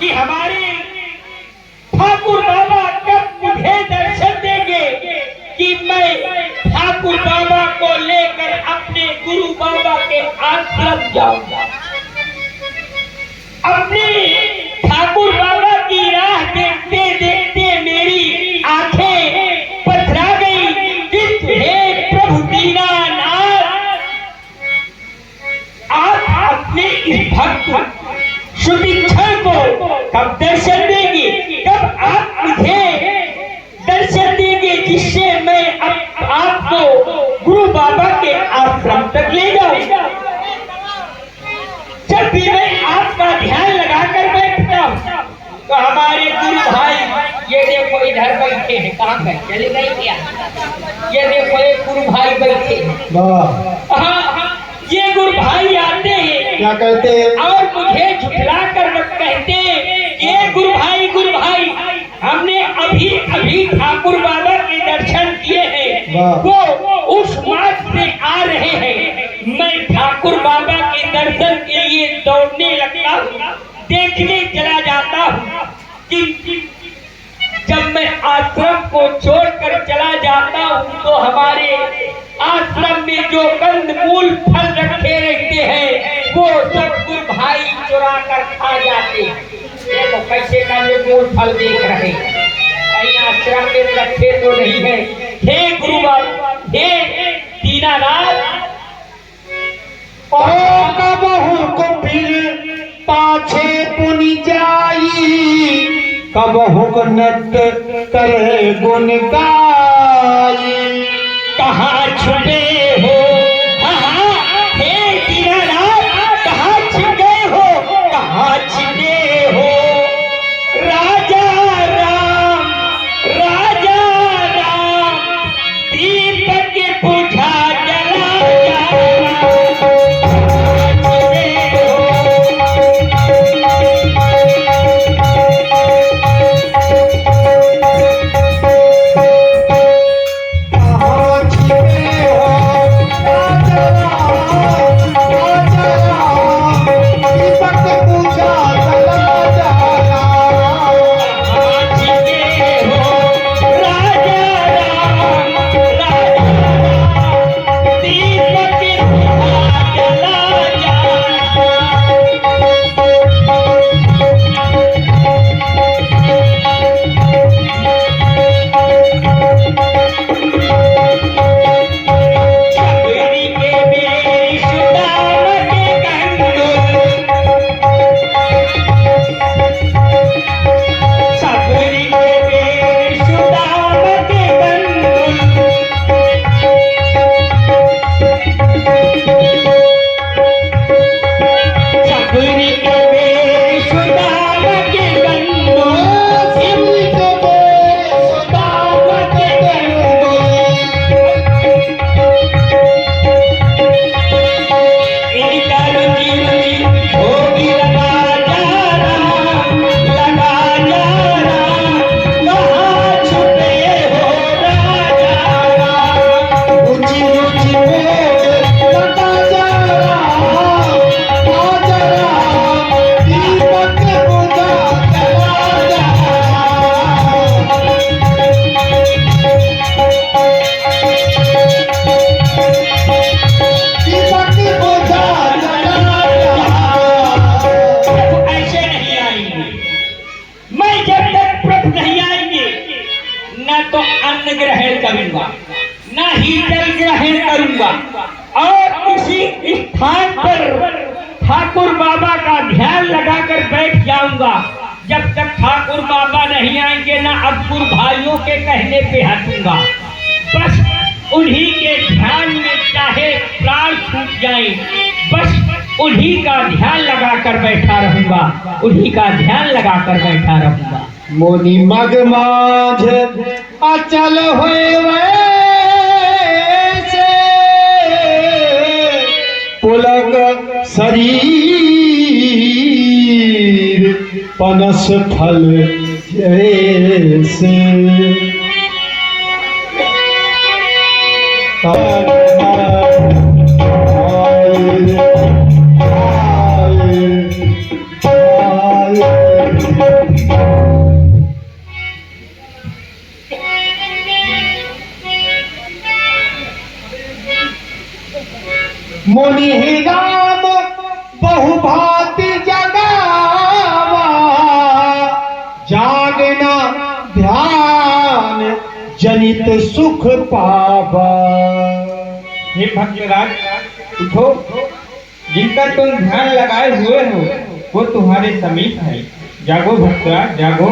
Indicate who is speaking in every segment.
Speaker 1: कि हमारे ठाकुर बाबा कब मुझे दर्शन देंगे कि मैं ठाकुर बाबा को लेकर अपने गुरु बाबा के आश्रम जाऊंगा। अपने ठाकुर बाबा की राह देखते देखते मेरी आंखें पथरा गई कि हे प्रभु दीनानाथ, आप अपने इस भक्त सुदीक्षा को कब दर्शन देंगे, कब आप मुझे दर्शन देंगे जिससे मैं आपको गुरु बाबा के आश्रम तक ले जाऊंगा। जब भी मैं आपका ध्यान लगाकर बैठता हूँ तो हमारे गुरु भाई, ये देखो इधर बैठे हैं, कहाँ गए, चले गए क्या? ये देखो एक गुरु भाई बैठे हैं। हाँ, ये गुरु भाई आते हैं,
Speaker 2: क्या कहते हैं?
Speaker 1: और मुझे झुठला कर कहते हैं, ये गुरु भाई हमने अभी अभी ठाकुर बाबा के दर्शन किए हैं, वो उस मार्ग से आ रहे हैं। मैं ठाकुर बाबा के दर्शन के लिए दौड़ने लगता हूँ, देखने चला जाता हूँ कि जब मैं आश्रम को छोड़कर चला जाता हूँ तो हमारे आश्रम में जो कंदमूल फल रखे रहते हैं वो सब गुरु भाई चुरा कर खा जाते हैं। देखो कैसे कंदमूल फल देख रहे हैं, कहीं आश्रम में रखे तो नहीं है। हे गुरु बाबा, हे दीनानाथ,
Speaker 2: कबहू को फिर पाछे पुनि जाई, कबहू को नत करे गुण गाई।
Speaker 1: कहाँ छुपे हो, हाँ हे दीनानाथ, कहाँ छिपे हो, कहाँ छिपे हो? राजा राम, दीपक बुझा जला और इसी स्थान पर ठाकुर बाबा का ध्यान लगाकर बैठ जाऊंगा। जब तक ठाकुर बाबा नहीं आएंगे ना अब्बुर भाइयों के कहने पे हटूंगा। बस उन्हीं के ध्यान में चाहे प्राण छूट जाए, बस उन्हीं का ध्यान लगाकर बैठा रहूंगा, उन्हीं का ध्यान लगाकर बैठा रहूंगा।
Speaker 2: मोनी मग माझ अचल होए पुलक शरीर पनस फल जैसे मुनि राम बहुभांति जगावा, जागना ध्यान जनित सुख पावा।
Speaker 1: हे भक्तराज उठो, जिनका तुम ध्यान लगाए हुए हो वो तुम्हारे समीप है। जागो भक्तराज जागो।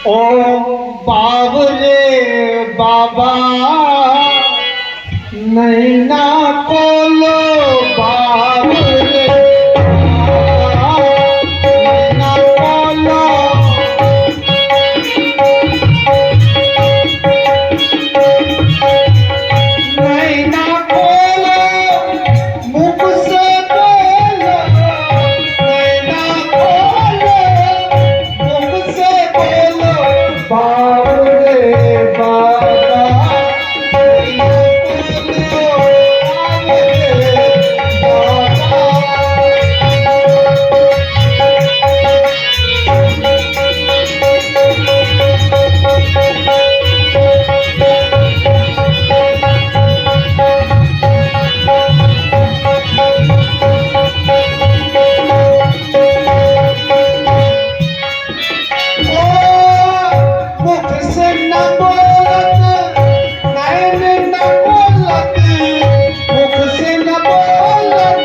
Speaker 2: ओ बाबरे बाबा नैना खोलो, बाबरे बाबा नैना खोलो, नैना खोलो मुख से बोलो, नैना खोलो मुख से बोलो, बाबरे बाबा नैना खोलो, बाबरे बाबा। मुख से न बोलत नैन न बोलत, मुख से न बोलत,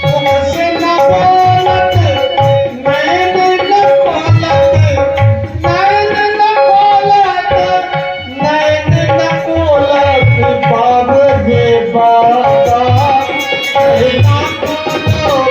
Speaker 2: मुख से न बोलत नैन न बोलत, नैन न बोलत, नैन न बोलत, बाबरे बाबा नैना खोलो, बाबरे बाबा नैना खोलो।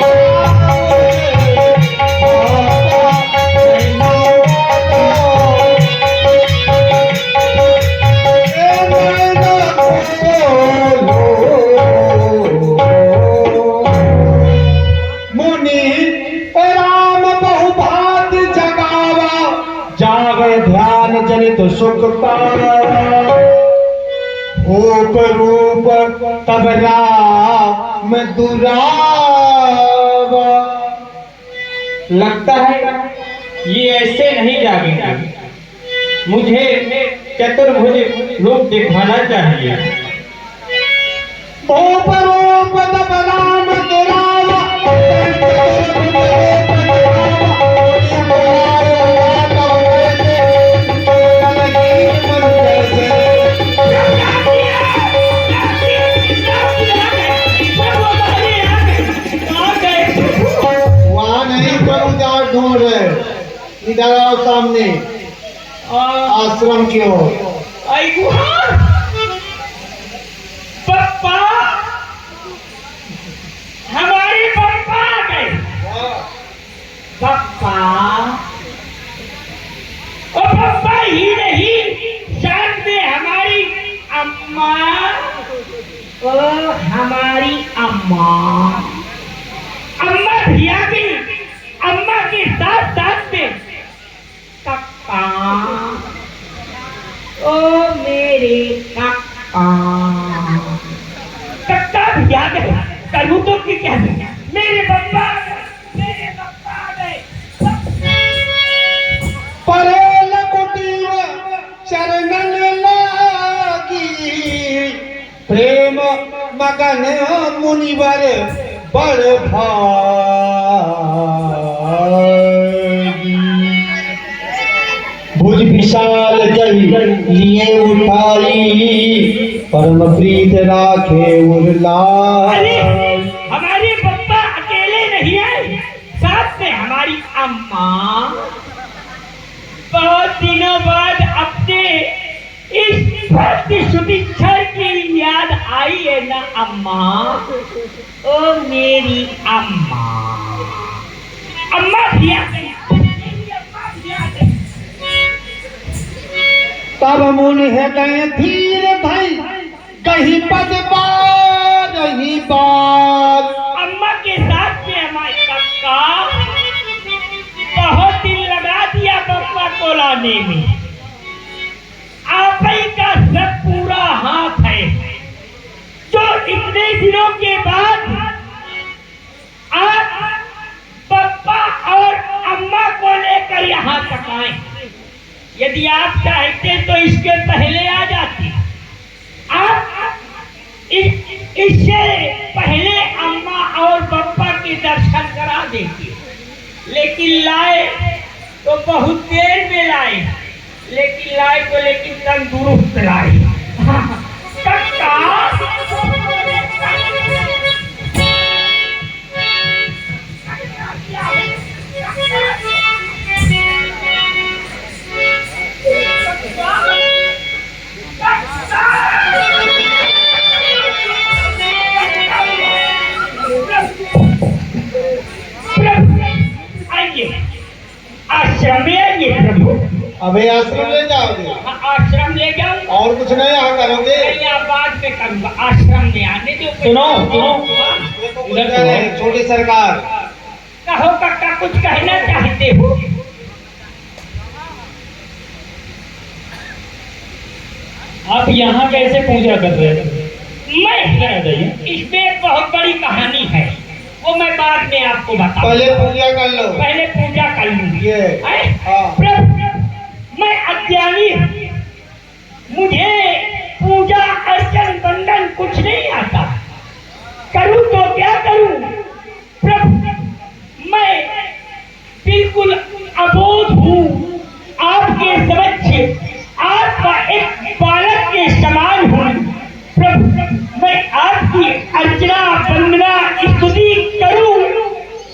Speaker 2: मुनि राम बहुभांति जगावा, जागे ध्यान जनित सुख पावा। रूप रूप तब राम दुरावा।
Speaker 1: लगता है ये ऐसे नहीं जागेंगे, मुझे चतुर्भुज रूप दिखाना चाहिए।
Speaker 2: रूप रूप तब राम दुरावा, वहाँ नहीं प्रभु जाओ ढूंढ रहे, इधर आओ सामने आश्रम की ओर।
Speaker 1: पप्पा, हमारे पप्पा आ गए। पप्पा, ओ पप्पा ही नहीं, साथ में हमारी अम्मा, ओ हमारी अम्मा, अम्मा भी आ गई। अम्मा के साथ साथ में पप्पा, ओ मेरे काका, काका भी आ गए। करूँ तो कि क्या है? मेरे पप्पा आ गए, मेरे पप्पा आ गए।
Speaker 2: परेल कुटीर चरणन लागी, प्रेम मगन मुनिवर बड़ भागी। भुज विशाल जल लिए उठाई, परम प्रीत राखे उरला।
Speaker 1: अरे हमारे पप्पा अकेले नहीं आए, साथ में हमारी अम्मा। बहुत दिनों बाद अपने इस भक्ति सुदीक्षर की याद आई है ना अम्मा, ओ मेरी अम्मा। अम्मा भी आ गई, मेरी अम्मा भी आ गई।
Speaker 2: तब मुनि हृदय धीर धई, कहीं पद बार ही बार।
Speaker 1: अम्मा के साथ में हमारे काका बहुत दिन लगा दिया पप्पा को लाने में। दिनों के बाद आप पापा और अम्मा को लेकर यहाँ तक आए। यदि आप चाहते तो इसके पहले आ जाते। आप इससे पहले अम्मा और पापा के दर्शन करा देते, लेकिन लाए तो बहुत देर में लाए, लेकिन लाए तो लेकिन तंदुरुस्त लाए। आश्रम में आइए प्रभु।
Speaker 2: अबे आश्रम ले जाओगे?
Speaker 1: आश्रम ले जाऊंगा।
Speaker 2: और कुछ नहीं यहाँ करोगे?
Speaker 1: नहीं, बाद में करूंगा। आश्रम में आने दो।
Speaker 3: सुनो
Speaker 2: छोटी सरकार,
Speaker 1: कहो काका, कुछ कहना चाहते हो?
Speaker 3: आप यहाँ कैसे पूजा कर रहे थे?
Speaker 1: इसमें एक बहुत बड़ी कहानी है, वो मैं बाद में आपको बताऊं।
Speaker 2: पहले पूजा कर लो।
Speaker 1: पहले पूजा कर लूंगी।
Speaker 2: हाँ।
Speaker 1: मैं अज्ञानी, मुझे पूजा अर्चन बंधन कुछ नहीं आता। करूं तो क्या करूं प्रभु? मैं बिल्कुल अबोध हूँ। आपके समक्ष आपका एक बालक के समान हूँ प्रभु। मैं आपकी अर्चना वंदना स्तुति करूं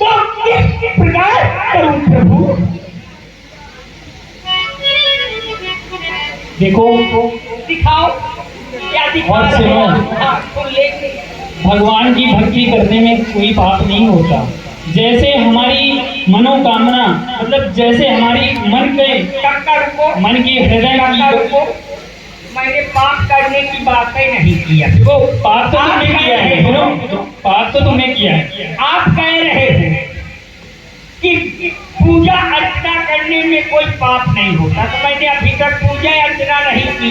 Speaker 1: तो किस प्रकार करूं प्रभु?
Speaker 3: देखो,
Speaker 1: दिखाओ क्या दिखा रहे हो?
Speaker 3: भगवान की भक्ति करने में कोई पाप नहीं होता। जैसे हमारी मनोकामना, मतलब जैसे हमारी मन की हृदय की,
Speaker 1: मैंने पाप करने की बात ही नहीं किया।
Speaker 3: वो पाप तो तुमने किया है। सुनो, पाप तो तुमने किया है।
Speaker 1: आप कह रहे हो कि पूजा अर्चना करने में कोई पाप नहीं होता, तो मैंने अभी तक पूजा अर्चना नहीं की।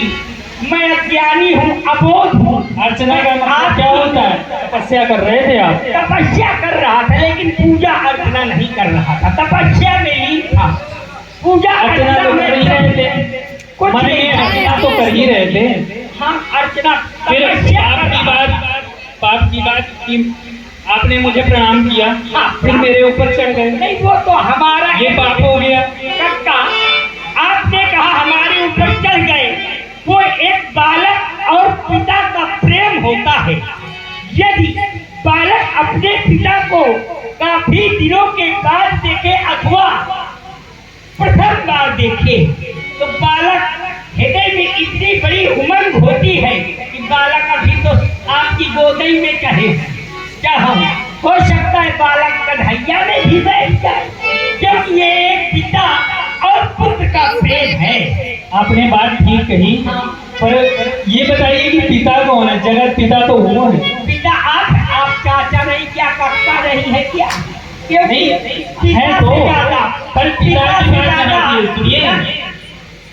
Speaker 1: मैं अज्ञानी हूँ, अबोध हूँ।
Speaker 3: अर्चना का मतलब क्या होता है? तपस्या कर रहे थे आप?
Speaker 1: तपस्या कर रहा था, लेकिन पूजा अर्चना नहीं कर रहा था। तपस्या में ही था। पूजा
Speaker 3: अर्चना तो कर ही रहे थे, मन में अर्चना तो कर ही रहे थे।
Speaker 1: हाँ, अर्चना।
Speaker 3: फिर पाप की बात की आपने मुझे प्रणाम किया, फिर मेरे ऊपर चढ़ गए।
Speaker 1: नहीं, वो तो हमारा
Speaker 3: ये पाप हो गया।
Speaker 1: कक्का, आपने कहा हमारे ऊपर चढ़ गए। वो एक बालक और पिता का प्रेम होता है। यदि बालक अपने पिता को काफी दिनों के बाद देखे अथवा प्रथम बार देखे, तो बालक हृदय में इतनी बड़ी उमंग होती है कि बालक अभी तो आपकी गोदी में चाहे हो सकता है बालक कन्हैया में भी बैठ जाए, क्योंकि ये एक पिता और पुत्र का प्रेम है।
Speaker 3: आपने बात ठीक कही, पर ये बताइए कि पिता कौन है? जगत पिता तो वो है।
Speaker 1: पिता आप चाचा नहीं, क्या करता नहीं है क्या?
Speaker 3: नहीं है तो, पर पिता की बात जहाँ सुनिए,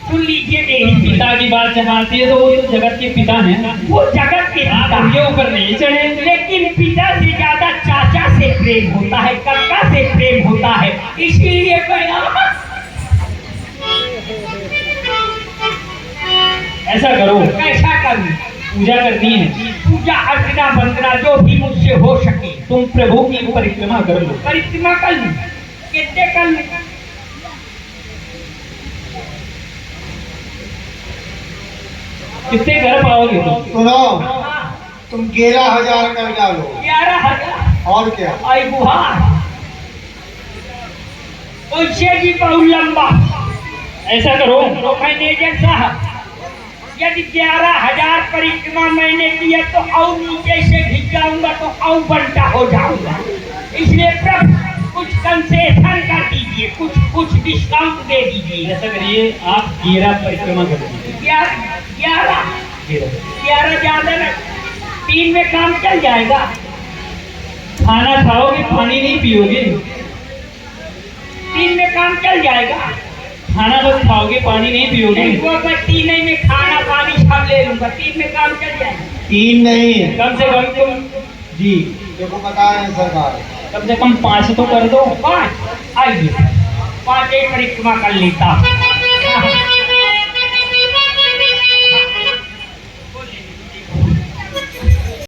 Speaker 1: सुन लीजिए मेरी।
Speaker 3: पिता की बात जहाँ आती है तो वो तो जगत के पिता हैं।
Speaker 1: वो जगत के पिता
Speaker 3: उनके ऊपर नहीं चढ़े,
Speaker 1: लेकिन पिता से ज्यादा चाचा से प्रेम होता है, काका से प्रेम होता है। इसलिए
Speaker 3: ऐसा करो।
Speaker 1: कैसा करूं?
Speaker 3: पूजा करनी है,
Speaker 1: पूजा अर्चना वंदना जो भी मुझसे हो सके।
Speaker 3: तुम प्रभु की परिक्रमा कर लो।
Speaker 1: परिक्रमा कर लूं? कितने कर लूं?
Speaker 3: कितने कर पाओगे तुम?
Speaker 2: सुनो, तुम 11,000 कर डालो।
Speaker 1: 11,000?
Speaker 2: और क्या?
Speaker 1: आई बुहा उससे भी बहुत लंबा।
Speaker 3: ऐसा करो,
Speaker 1: तो मैनेजर साहब, यदि 11,000 परिक्रमा मैंने किया तो और नीचे से घिस जाऊंगा तो और बंटा हो जाऊंगा। इसलिए प्रभु कुछ कंसेशन कर दीजिए, कुछ डिस्काउंट दे दीजिए।
Speaker 3: ऐसा करिए, आप 11 परिक्रमा कर दीजिए।
Speaker 1: 11 ज्यादा ना, 3 में काम चल जाएगा।
Speaker 3: खाना खाओगे, पानी नहीं पियोगे।
Speaker 1: 3 में काम चल जाएगा।
Speaker 3: खाना बस खाओगे, पानी नहीं पियोगे।
Speaker 1: वो मैं 3 में खाना पानी सब ले लूंगा, 3 में काम चल जाएगा।
Speaker 2: 3 नहीं,
Speaker 3: कम से कम तुम
Speaker 2: जी देखो बताए हैं सरकार।
Speaker 3: कम से कम 5 तो कर दो।
Speaker 1: 5 आइए 5 परिक्रमा कर लेता।